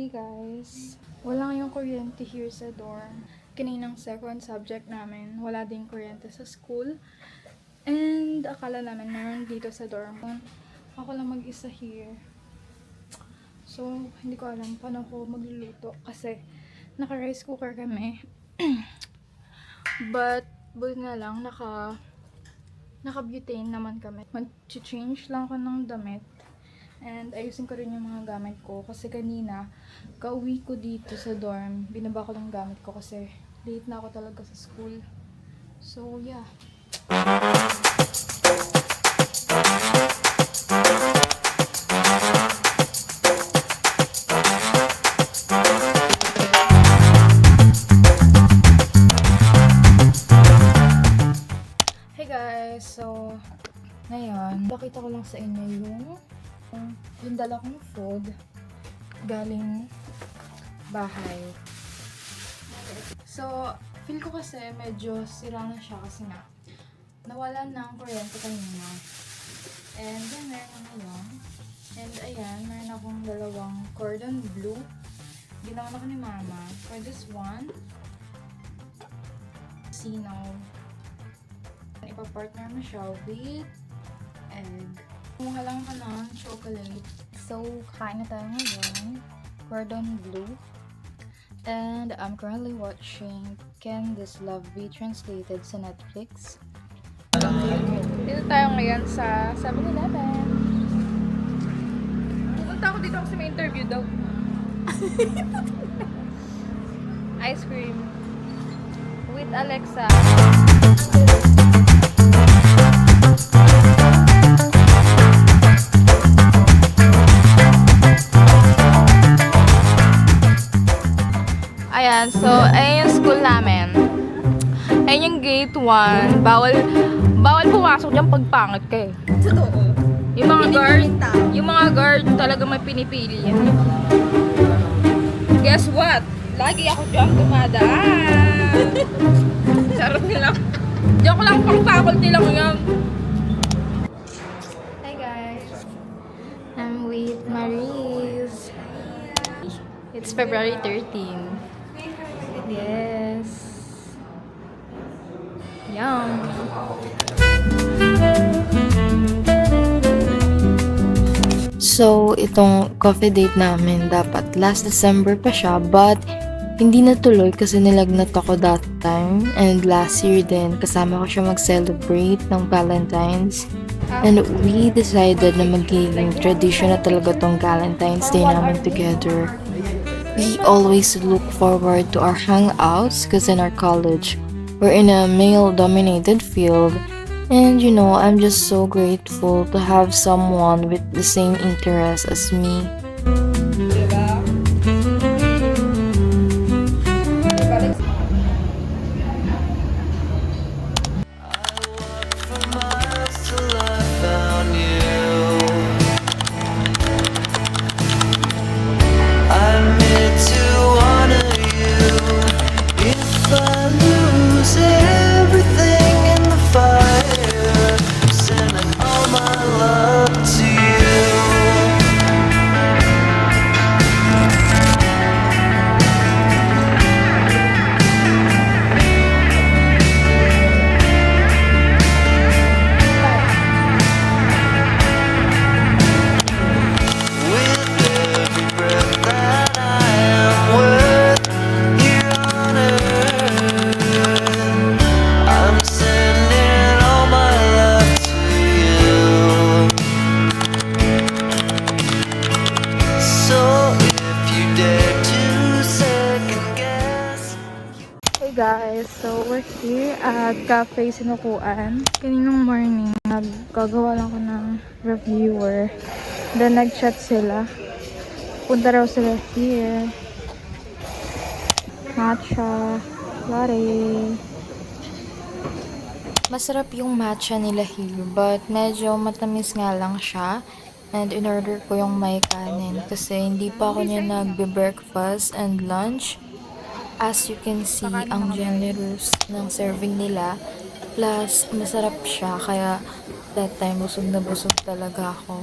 Hey guys! Wala ngayong kuryente here sa dorm. Kaninang second subject namin, wala din kuryente sa school. And akala namin meron dito sa dorm. Ako lang mag-isa here. So, hindi ko alam paano ko magluluto kasi naka-rice cooker kami. But, buti na lang, naka-butane naman kami. Mag-change lang ako ng damit. And ayusin ko rin yung mga gamit ko kasi kanina, kauwi ko dito sa dorm, binaba ko ng gamit ko kasi late na ako talaga sa school. So, yeah. Hey guys! So, ngayon, pakita ko lang sa inyo yung dala kong food galing bahay. So, feel ko kasi medyo sira na siya kasi nga nawalan ng kuryente kanina. And then, meron ako yun. And ayan, meron akong dalawang cordon bleu. Ginawa ko ni mama. For this one, sinaw. Ipa-partner mo siya with egg. Kumuha lang ka ng chocolate. So, kain na tayo ngayon. Cordon bleu. And I'm currently watching Can This Love Be Translated sa Netflix. Dito tayo ngayon sa 7-Eleven. Pupunta ako dito kasi may interview daw. Ice cream. With Alexa. Ayan, so, ayan yung school namin. Ayan yung gate 1. Bawal pumasok dyan pag pangit ka eh. Totoo. Yung mga guard talaga may pinipili yan. Guess what? Lagi ako dyan dumadaan. Charot nila. Joke lang, pang faculty lang yan. Hi guys. I'm with Maris. It's February 13. Yes. Yum. So, itong coffee date namin dapat last December pa siya, but hindi natuloy kasi nilagnat ako that time. And last year din, kasama ko siya mag-celebrate ng Valentine's. And we decided na magiging tradition na talaga tong Valentine's Day namin together. We always look forward to our hangouts because in our college, we're in a male-dominated field. And you know, I'm just so grateful to have someone with the same interests as me. Guys, so we're here at Cafe Sinukuan. Kaninang morning, naggagawa lang ko ng reviewer. Then nag-chat sila. Punta raw sila here. Matcha, latte. Masarap yung matcha nila here, but medyo matamis nga lang siya. And in-order ko yung may kanin kasi hindi pa ako niya nagbe-breakfast and lunch. As you can see, ang generous ng serving nila. Plus, masarap siya. Kaya, that time, busog na busog talaga ako.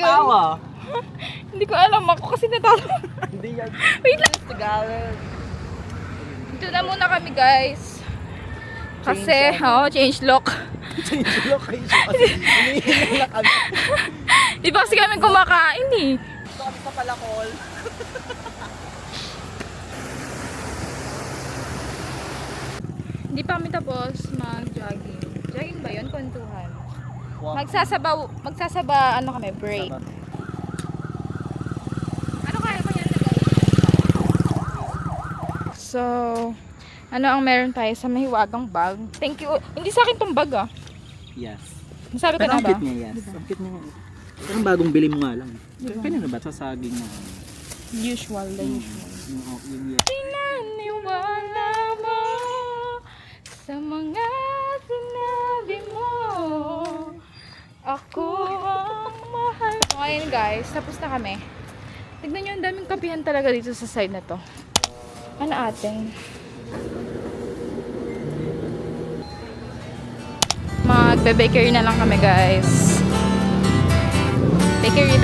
Tawa. Hindi ko alam ako kasi natatawa. Hindi yan. Wait lang. Tagalog. Dito na muna kami guys. Kasi, change look. Change location kasi iniinom lang kami. Di ba kasi kami kumakain eh. Ito kami sa Palacol. Hindi pa kami tapos mag-jogging. Jogging ba yun? Kwentuhan. Walk. Magsasaba, ano kami, break. Ano kaya ba yan? So, ano ang meron tayo sa mahiwagang bag? Thank you. Hindi sa akin tong bag ah. Yes. Nasabi ko Pero na ang ba? cute niya, yes. Ang cute niya. Parang bagong bili mo nga lang. Kanina ba? Sa saging na. Usual, the usual. Yung yes. Pinaniwala mo sa mga sinabi mo. Ako ang mahal. So, ngayon guys, tapos na kami. Tignan nyo, ang daming kapihan talaga dito sa side na to. Ano atin? Magbe-bakery na lang kami guys. Bakery.